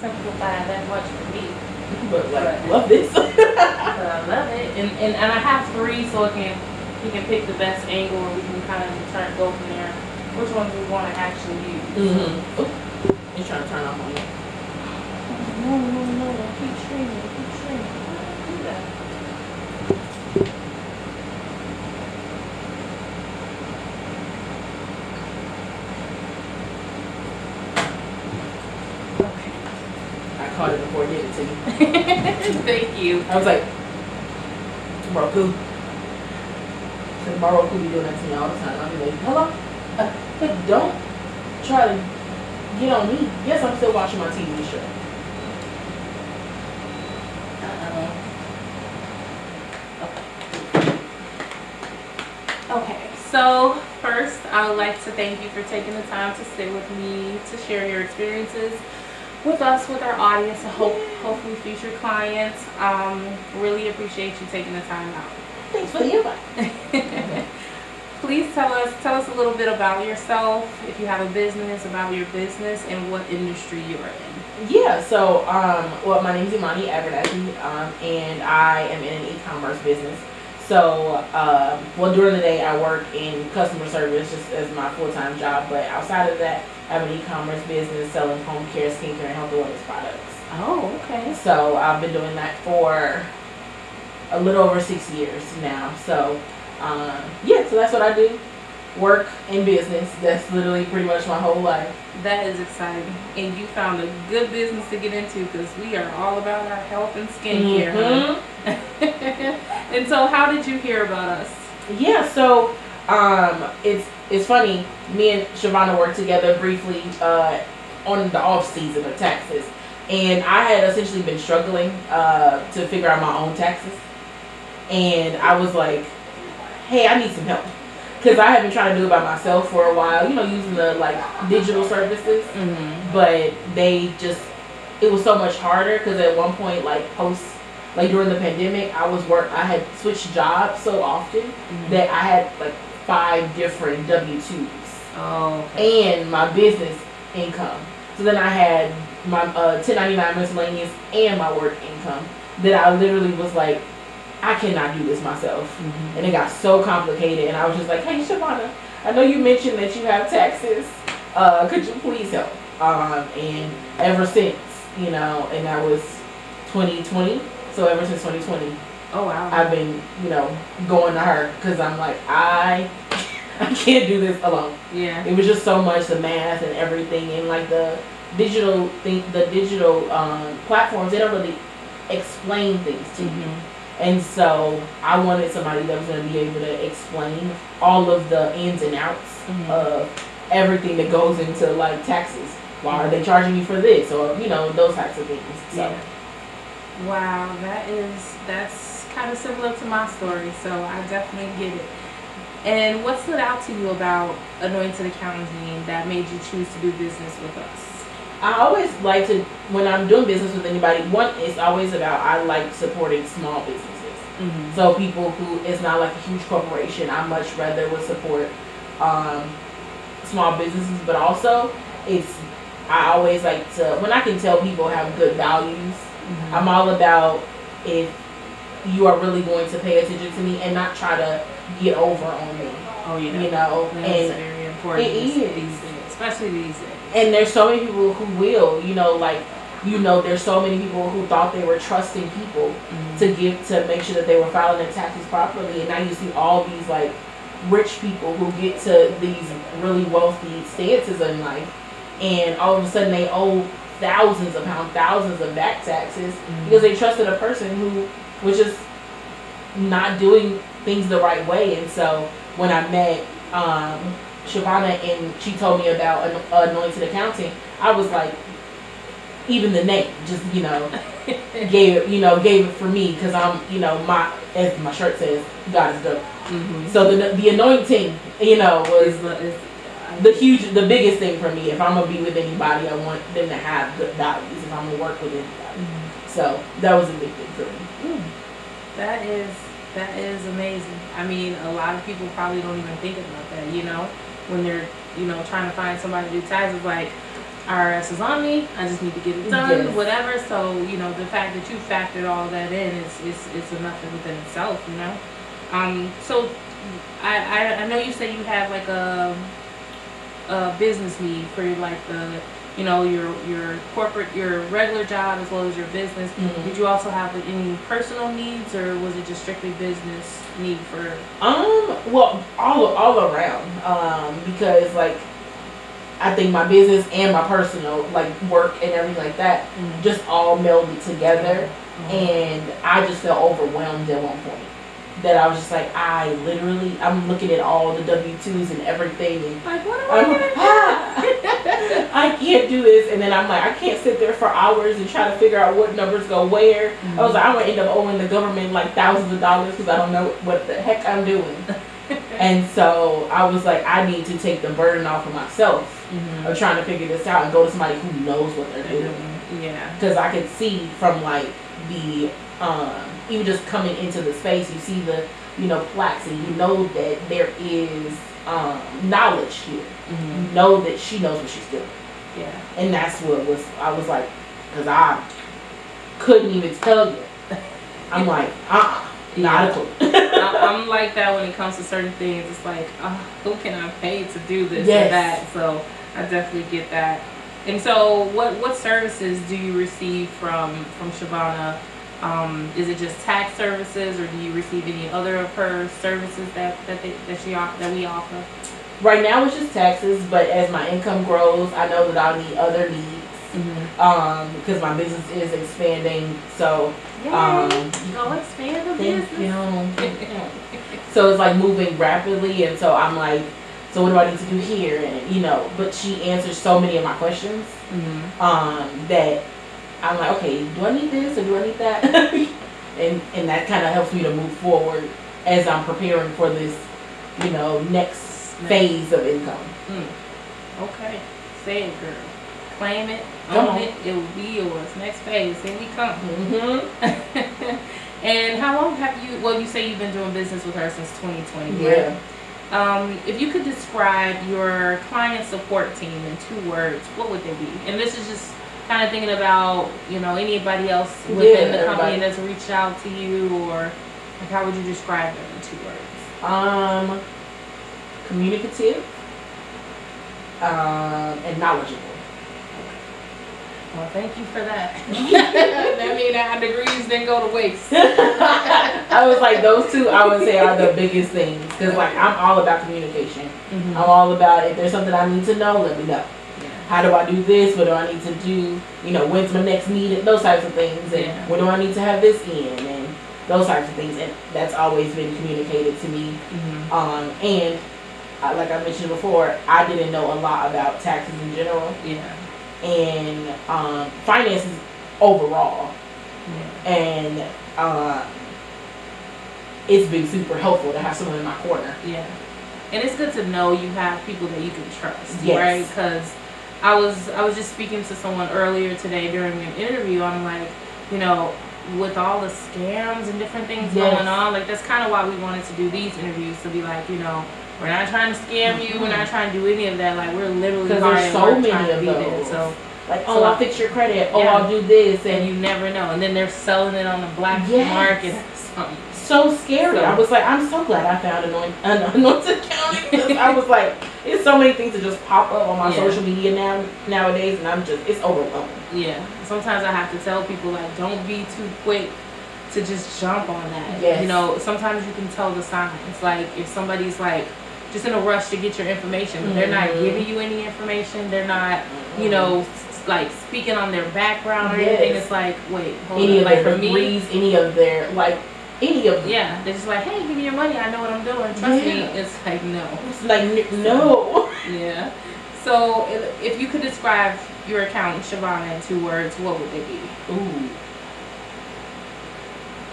simplify that much for me. But like, But, love this. but I love it, and I have three, so we can pick the best angle, and we can kind of go from there. Which ones we want to actually use? Mm-hmm. Oh, you're trying to turn off on me. No, don't keep streaming, keep streaming. Do that. Okay. I caught it before I gave it to you. Thank you. I was like, Roku. So my Roku be doing that to me all the time. I'll be like, hello? But don't try to get on me. Yes, I'm still watching my TV show. Okay, so first I would like to thank you for taking the time to stay with me to share your experiences with us, with our audience, and hopefully future clients. Really appreciate you taking the time out. Thanks for the invite. Please tell us a little bit about yourself, if you have a business, about your business, and what industry you're in. Yeah, so, well, my name is Imani Abernathy, and I am in an e-commerce business. So, well, during the day I work in customer service just as my full-time job, but outside of that, I have an e-commerce business selling home care, skincare, and health and wellness products. Oh, okay. So I've been doing that for a little over 6 years now. So, yeah, so that's what I do. Work in business. That's literally pretty much my whole life. That is exciting. And you found a good business to get into, because we are all about our health and skincare. Mm-hmm. And so how did you hear about us? Yeah, so it's funny. Me and Shavonna worked together briefly on the off season of taxes, and I had essentially been struggling to figure out my own taxes, and I was like, hey, I need some help. Because I have been trying to do it by myself for a while, using the like digital services, but it was so much harder because at one point, like during the pandemic, I had switched jobs so often that I had like 5 different W-2s. Oh. Okay. And my business income. So then I had my 1099 miscellaneous and my work income that I literally was like, I cannot do this myself. And it got so complicated, and I was just like, hey, Shavonna, I know you mentioned that you have taxes. Could you please help? And ever since, and that was 2020. So ever since 2020, oh wow, I've been, going to her because I'm like, I can't do this alone. Yeah. It was just so much, the math and everything, and like the digital platforms, they don't really explain things to you. And so I wanted somebody that was going to be able to explain all of the ins and outs of everything that goes into like taxes. Why are they charging you for this? Or, those types of things. So. Yeah. Wow, that's kind of similar to my story, so I definitely get it. And what stood out to you about Anointed Accounting that made you choose to do business with us? I always like to, when I'm doing business with anybody, it's always about, I like supporting small businesses. So people who, it's not like a huge corporation, I much rather would support small businesses, but also I always like to, when I can tell people have good values, I'm all about if you are really going to pay attention to me and not try to get over on me. Oh yeah. And it's very important. It is. These days, especially these days. And there's so many people who will, there's so many people who thought they were trusting people to make sure that they were filing their taxes properly, and now you see all these like rich people who get to these really wealthy stances in life, and all of a sudden they owe thousands of pounds, thousands of back taxes because they trusted a person who was just not doing things the right way. And so when I met Shavonna and she told me about Anointed Accounting, I was like, even the name just gave it for me, because I'm as my shirt says, God is dope. So the anointing was the biggest thing for me. If I'm gonna be with anybody, I want them to have good values if I'm gonna work with anybody. So that was a big thing for me. That is amazing. I mean, a lot of people probably don't even think about that, when they're, trying to find somebody to do taxes. Like, IRS is on me. I just need to get it done, Yes. whatever. So, you know, the fact that you factored all that in is enough within itself, you know. So I know you say you have like a business need for your, like the, you know, your corporate, your regular job as well as your business. Mhm. Did you also have like, any personal needs, or was it just strictly business need for? Well, all around. Because like I think my business and my personal like work and everything like that just all melded together, and I just felt overwhelmed at one point. That I was just like, I'm looking at all the W-2s and everything, and Like, what am I gonna do? I can't do this. And then I'm like, I can't sit there for hours and try to figure out what numbers go where. I was like, I'm gonna end up owing the government like thousands of dollars because I don't know what the heck I'm doing. And so I was like, I need to take the burden off of myself of trying to figure this out and go to somebody who knows what they're doing. Yeah. Because I could see from like the even just coming into the space, you see the, you know, plaques, and you know that there is knowledge here. You know that she knows what she's doing. Yeah. And that's what I was like, because I couldn't even tell you. I'm like, not a clue. I'm like that when it comes to certain things. It's like, who can I pay to do this Yes. or that? So I definitely get that. And so, what services do you receive from Shavonna? Is it just tax services, or do you receive any other of her services that we offer? Right now it's just taxes, but as my income grows, I know that I'll need other needs. Because my business is expanding. So Go expand the thank business. you. So it's like moving rapidly, and so I'm like, so what do I need to do here? And you know, but she answers so many of my questions that I'm like, okay, do I need this or do I need that? and that kind of helps me to move forward as I'm preparing for this, you know, next phase of income. Okay, say it, girl. Claim it, Come own on. it. It will be yours. Next phase, here we come. And how long have you? Well, you say you've been doing business with her since 2020. Yeah. Right? If you could describe your client support team in 2 words, what would they be? And this is just kind of thinking about, you know, anybody else within the company that's reached out to you, or like, how would you describe them in 2 words? Communicative, and knowledgeable. Well, thank you for that. That means our degrees didn't go to waste. I was like, those 2 I would say are the biggest things, because like I'm all about communication. I'm all about, if there's something I need to know, let me know. How do I do this? What do I need to do? You know, when's my next meeting? Those types of things. And when do I need to have this in? And those types of things. And that's always been communicated to me. And like I mentioned before, I didn't know a lot about taxes in general. And finances overall. And it's been super helpful to have someone in my corner. And it's good to know you have people that you can trust, Yes. right? Because I was just speaking to someone earlier today during an interview. I'm like, you know, with all the scams and different things going on, like that's kind of why we wanted to do these interviews, to be like, you know, we're not trying to scam you, we're not trying to do any of that. Like, we're literally hard there's at so work many trying to of be there. those. So like, I'll fix your credit. I'll do this, and you never know. And then they're selling it on the black market. So scary. I was like, I'm so glad I found an anointed accounting, because I was like, it's so many things that just pop up on my social media nowadays, and it's overwhelming. Sometimes I have to tell people, like, don't be too quick to just jump on that. You know, sometimes you can tell the signs. Like, if somebody's like just in a rush to get your information, but they're not giving you any information, they're not, you know, like speaking on their background or anything. It's like, wait, hold on. Any Like, of their degrees, any of their, like, any of them. they're just like, hey, give me your money, I know what I'm doing, trust me. It's like, no. It's like, no. So if you could describe your accountant, Shavonna, in 2 words, what would they be?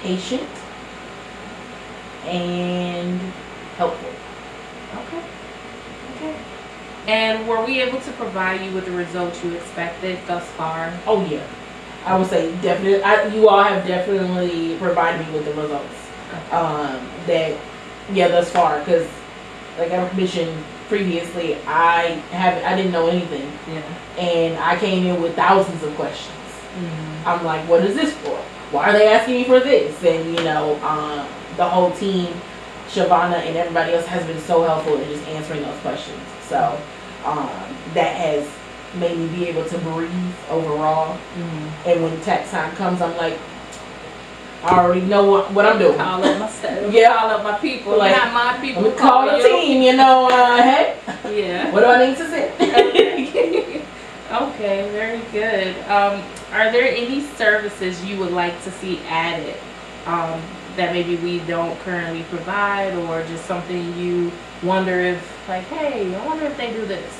Patient and helpful. Okay. And were we able to provide you with the results you expected thus far? Oh yeah, I would say definitely. You all have definitely provided me with the results. Thus far, because like I mentioned, previously, I didn't know anything, Yeah. and I came in with thousands of questions. Mm-hmm. I'm like, what is this for? Why are they asking me for this? And the whole team, Shavana and everybody else has been so helpful in just answering those questions. So that has made me be able to breathe overall. Mm-hmm. And when tax time comes, I'm like, I already know what I'm doing. Call up myself. Yeah. Call up my people. Like, Not my people. I'm call the you. team, hey, Yeah. what do I need to say? Okay, very good. Are there any services you would like to see added that maybe we don't currently provide, or just something you wonder if, like, hey, I wonder if they do this?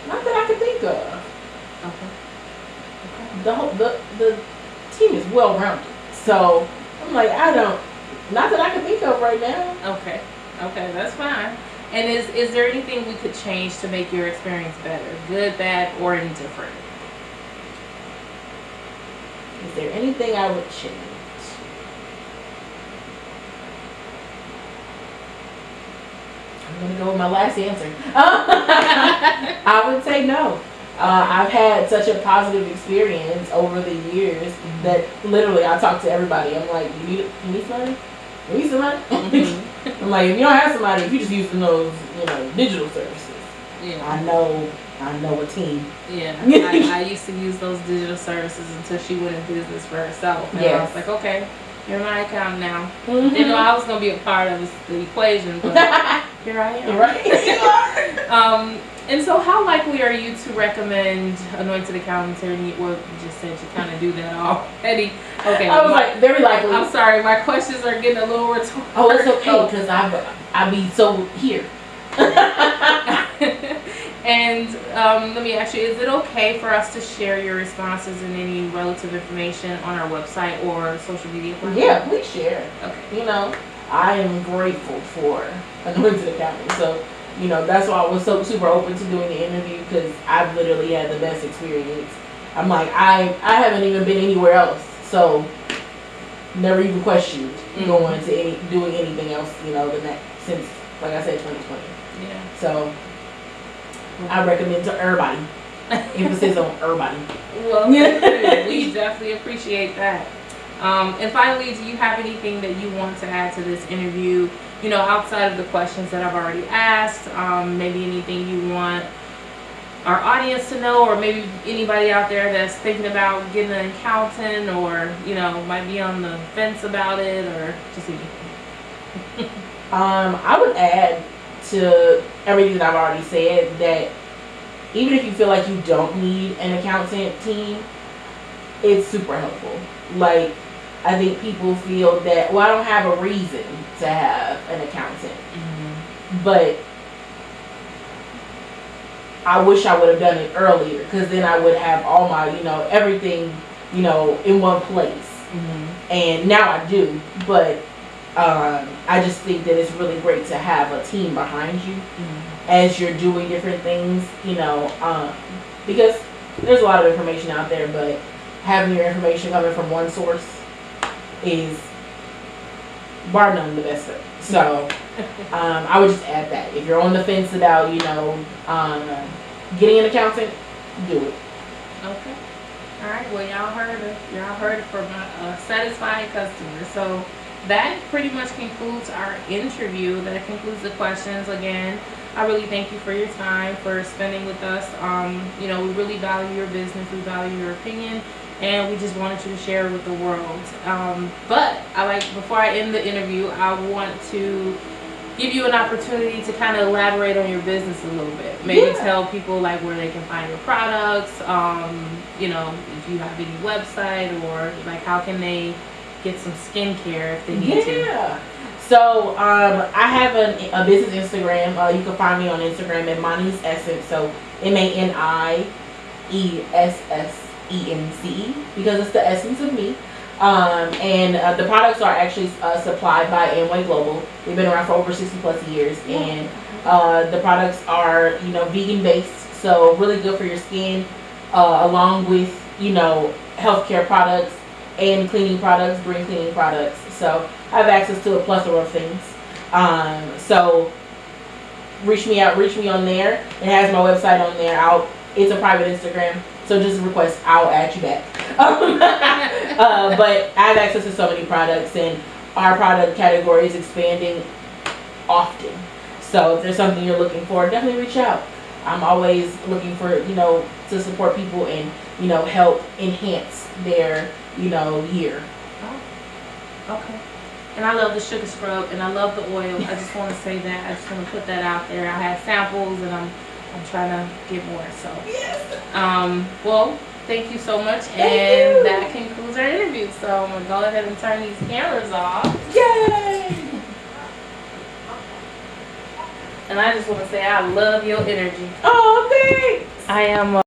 Not that I can think of. Okay. The team is well rounded, so I'm like, not that I can think of right now. Okay, that's fine. And is there anything we could change to make your experience better, good, bad, or indifferent? Is there anything I would change? I'm gonna go with my last answer. I would say no. I've had such a positive experience over the years that literally I talk to everybody. I'm like, you need somebody? You need somebody? Mm-hmm. I'm like, if you don't have somebody, if you just using those, digital services, Yeah. I know a team. Yeah, I used to use those digital services until she went in business for herself. And I was like, okay, you're my account now. Mm-hmm. Didn't know I was going to be a part of the equation, but here I am. You're right. And so how likely are you to recommend Anointed Accountants? Well, you just said you kind of do that already. Okay. I was like, very likely. I'm sorry, my questions are getting a little rhetorical. Oh, it's okay, because I be so here. And let me ask you, is it okay for us to share your responses and any relative information on our website or social media platform? Yeah, please share. Okay. I am grateful for Anointed Accounting. So, that's why I was so super open to doing the interview, because I've literally had the best experience. I'm like, I haven't even been anywhere else. So, never even questioned going to doing anything else, since, like I said, 2020. Yeah. So, I recommend to everybody. Emphasis on everybody. Well, we definitely appreciate that. And finally, do you have anything that you want to add to this interview? Outside of the questions that I've already asked, maybe anything you want our audience to know, or maybe anybody out there that's thinking about getting an accountant, or might be on the fence about it, or just anything. I would add to everything that I've already said that even if you feel like you don't need an accountant team, it's super helpful. Like, I think people feel that, well, I don't have a reason to have an accountant, but I wish I would have done it earlier, because then I would have all my, everything, in one place. And now I do, but I just think that it's really great to have a team behind you as you're doing different things, because there's a lot of information out there, but having your information coming from one source is bar none the best thing. So I would just add that if you're on the fence about getting an accountant, do it. Okay. All right. Well, y'all heard it from a satisfied customer. So that pretty much concludes our interview. That concludes the questions. Again, I really thank you for your time, for spending with us. We really value your business. We value your opinion. And we just wanted you to share it with the world. But before I end the interview, I want to give you an opportunity to kind of elaborate on your business a little bit. Maybe tell people where they can find your products. If you have any website, or how can they get some skincare if they need to. Yeah. So I have a business Instagram. You can find me on Instagram at Mani's Essence. So MANIESSENCE, because it's the essence of me. And the products are actually supplied by Amway Global. We've been around for over 60 plus years, and the products are vegan based, so really good for your skin, along with healthcare products and cleaning products, green cleaning products. So I have access to a plethora of things. So reach me out, reach me on there. It has my website on there. It's a private Instagram, so just request, I'll add you back. But I have access to so many products, and our product category is expanding often. So if there's something you're looking for, definitely reach out. I'm always looking for, to support people and, help enhance their, year. Oh, okay. And I love the sugar scrub, and I love the oil. I just want to say that. I just want to put that out there. I have samples, and I'm trying to get more. So, well, thank you so much, and that concludes our interview. So I'm gonna go ahead and turn these cameras off. Yay! And I just want to say I love your energy. Oh, thanks. I am.